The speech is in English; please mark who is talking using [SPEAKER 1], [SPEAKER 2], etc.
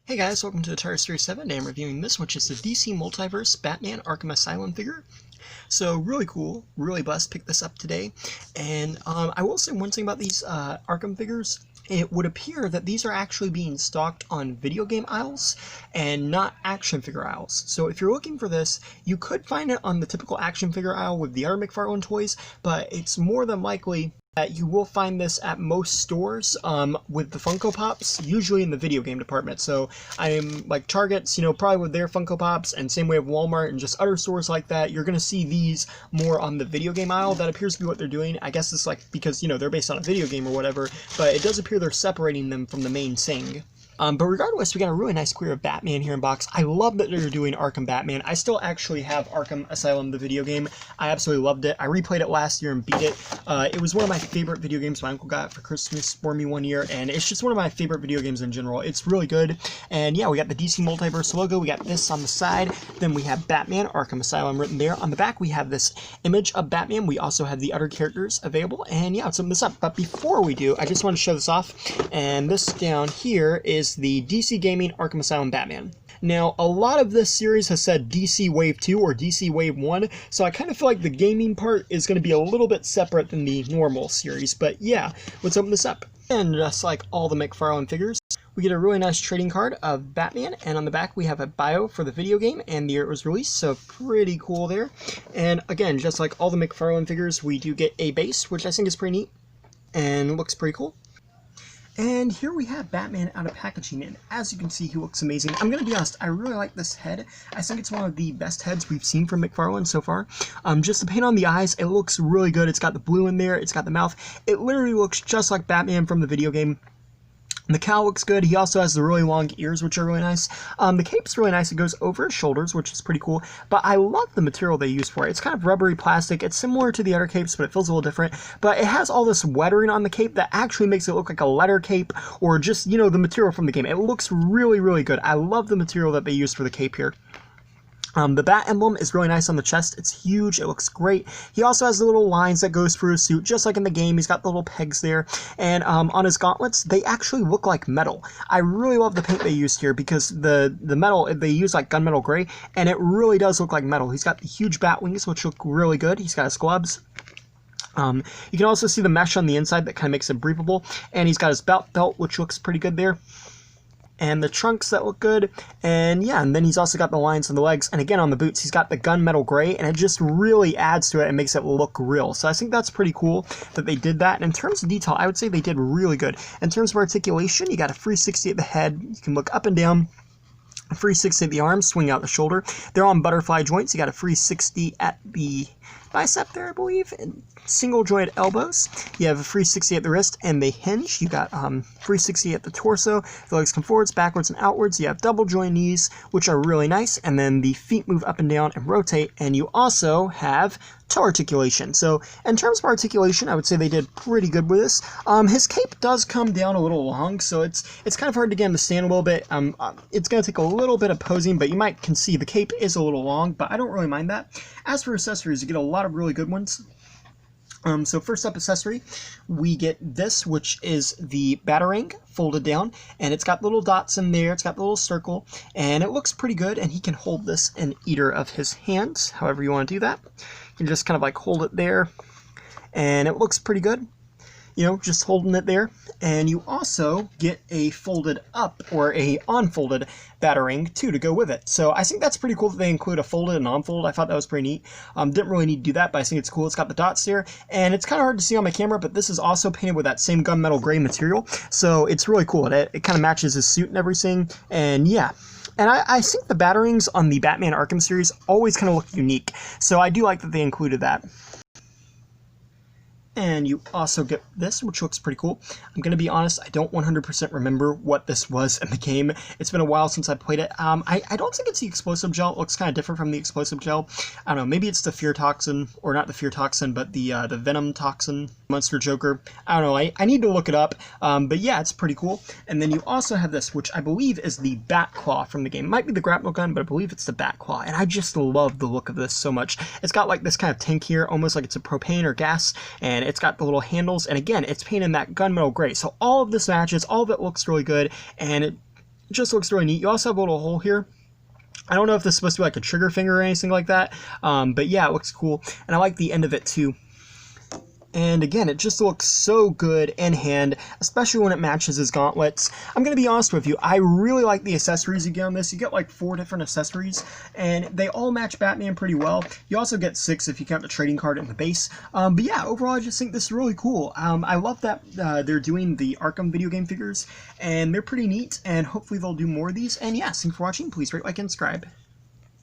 [SPEAKER 1] Hey guys, welcome to the Tire Series 7. Today I'm reviewing this, which is the DC Multiverse Batman Arkham Asylum figure. So really cool, really blessed to pick this up today. And I will say one thing about these Arkham figures. It would appear that these are actually being stocked on video game aisles and not action figure aisles. So if you're looking for this, you could find it on the typical action figure aisle with the other Mcfarlane toys, but it's more than likely that you will find this at most stores with the Funko Pops, usually in the video game department. So I'm like Target's, probably with their Funko Pops, and same way with Walmart and just other stores like that. You're gonna see these more on the video game aisle. That appears to be what they're doing. I guess it's like because they're based on a video game or whatever, but it does appear they're separating them from the main thing. But regardless, we got a really nice queer of Batman here in box. I love that they're doing Arkham Batman. I still actually have Arkham Asylum, the video game. I absolutely loved it. I replayed it last year and beat it. It was one of my favorite video games my uncle got for Christmas for me one year, and it's just one of my favorite video games in general. It's really good. And yeah, we got the DC Multiverse logo. We got this on the side. Then we have Batman, Arkham Asylum written there. On the back, we have this image of Batman. We also have the other characters available. And yeah, let's open this up. But before we do, I just want to show this off. And this down here is the DC Gaming Arkham Asylum Batman. Now, a lot of this series has said DC Wave 2 or DC Wave 1, so I kind of feel like the gaming part is going to be a little bit separate than the normal series, but yeah, let's open this up. And just like all the Mcfarlane figures, we get a really nice trading card of Batman, and on the back we have a bio for the video game and the year it was released, so pretty cool there. And again, just like all the Mcfarlane figures, we do get a base, which I think is pretty neat and looks pretty cool. And here we have Batman out of packaging, and as you can see, he looks amazing. I'm going to be honest, I really like this head. I think it's one of the best heads we've seen from Mcfarlane so far. Just the paint on the eyes, it looks really good. It's got the blue in there, it's got the mouth. It literally looks just like Batman from the video game. The cowl looks good. He also has the really long ears, which are really nice. The cape's really nice. It goes over his shoulders, which is pretty cool. But I love the material they use for it. It's kind of rubbery plastic. It's similar to the other capes, but it feels a little different. But it has all this weathering on the cape that actually makes it look like a leather cape or just, the material from the game. It looks really, really good. I love the material that they used for the cape here. The bat emblem is really nice on the chest. It's huge. It looks great. He also has the little lines that goes through his suit, just like in the game. He's got the little pegs there. And on his gauntlets, they actually look like metal. I really love the paint they used here because the metal, they use like gunmetal gray, and it really does look like metal. He's got the huge bat wings, which look really good. He's got his gloves. You can also see the mesh on the inside that kind of makes it breathable. And he's got his belt, which looks pretty good there. And the trunks that look good, and yeah, and then he's also got the lines on the legs, and again on the boots he's got the gunmetal gray, and it just really adds to it and makes it look real. So I think that's pretty cool that they did that. And in terms of detail, I would say they did really good. In terms of articulation, you got a 360 at the head, you can look up and down, a 360 at the arms, swing out the shoulder. They're on butterfly joints. You got a 360 at the bicep there, I believe, and single joint elbows. You have a 360 at the wrist, and they hinge. You got 360 at the torso. The legs come forwards, backwards, and outwards. You have double joint knees, which are really nice, and then the feet move up and down and rotate, and you also have toe articulation. So in terms of articulation, I would say they did pretty good with this. His cape does come down a little long, so it's kind of hard to get him to stand a little bit. It's going to take a little bit of posing, but you might can see the cape is a little long, but I don't really mind that. As for accessories, you get a lot of really good ones. So first up accessory, we get this, which is the Batarang folded down, and it's got little dots in there, it's got the little circle, and it looks pretty good, and he can hold this in either of his hands, however you want to do that. You can just kind of like hold it there, and it looks pretty good. Just holding it there. And you also get a folded up or a unfolded Batarang too to go with it. So I think that's pretty cool that they include a folded and unfolded. I thought that was pretty neat. Didn't really need to do that, but I think it's cool. It's got the dots there, and it's kind of hard to see on my camera, but this is also painted with that same gunmetal gray material. So it's really cool. It kind of matches his suit and everything. And yeah. And I think the Batarangs on the Batman Arkham series always kind of look unique. So I do like that they included that. And you also get this, which looks pretty cool. I'm going to be honest, I don't 100% remember what this was in the game. It's been a while since I played it. I don't think it's the explosive gel. It looks kind of different from the explosive gel. I don't know, maybe it's the fear toxin, or not the fear toxin, but the venom toxin, Monster Joker. I don't know, I need to look it up. But yeah, it's pretty cool. And then you also have this, which I believe is the bat claw from the game. It might be the grapple gun, but I believe it's the bat claw. And I just love the look of this so much. It's got like this kind of tank here, almost like it's a propane or gas, and it's got the little handles, and again, it's painted in that gunmetal gray. So all of this matches, all of it looks really good, and It just looks really neat. You also have a little hole here. I don't know if this is supposed to be like a trigger finger or anything like that, but yeah, it looks cool. And I like the end of it too. And again, it just looks so good in hand, especially when it matches his gauntlets. I'm going to be honest with you, I really like the accessories you get on this. You get like 4 different accessories, and they all match Batman pretty well. You also get 6 if you count the trading card in the base. But yeah, overall, I just think this is really cool. I love that they're doing the Arkham video game figures, and they're pretty neat, and hopefully they'll do more of these. And yeah, thanks for watching. Please rate, like, and subscribe.